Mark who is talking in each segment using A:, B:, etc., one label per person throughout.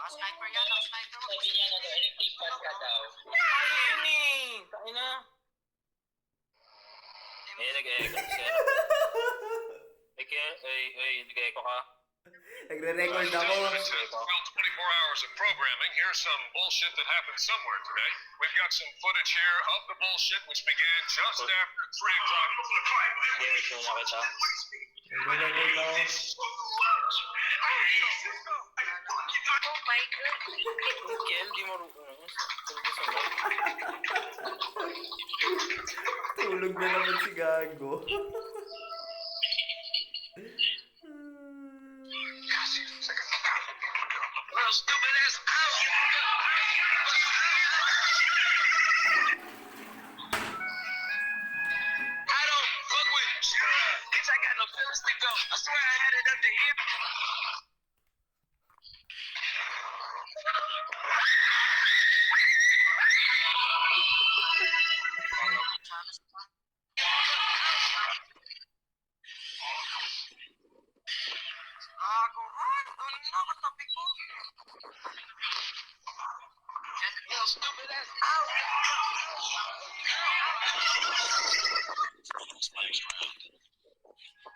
A: Sniper yan, sniper.
B: Sabi niya nag-electric fan ka daw.
C: Ayun eh! Tayo na. Nag-echo siya. Nag-echo ka.
D: Nagre-record ako.
E: 24 hours of programming. Here's some bullshit that happened somewhere today. We've got some footage here of the bullshit which began just after 3 o'clock.
C: Gamit mo na kita.
D: Nagre-record ako.
A: Oh my God.
C: Kel, di mo
D: Tulog na naman si Gago.
E: Well, stupid ass out. I don't fuck with you. Bitch, I got no feelings to go. I swear I had it up to here.
A: Ako, tulog na ako, tabi ko.
E: Well, stupid ass out.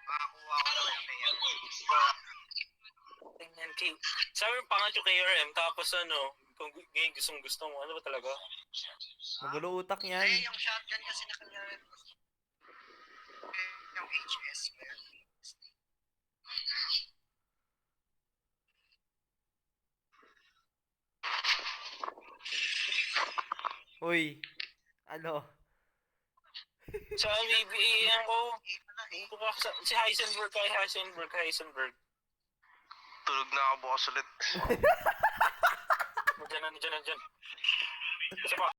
A: Makakuha ko na yung mayor.
C: Tingnan kay... Sabi yung pangat yung KRM, tapos ano, kung ngayon gusto mo, ano ba talaga?
D: Magulo utak niyan.
A: Eh, yung shotgun kasi na kanya rin. Yung HS.
D: Uy. Ano?
C: Sa BBA ko, si Heisenberg.
F: Tulog na ako bukas ulit.
C: Nandiyan. Isa pa.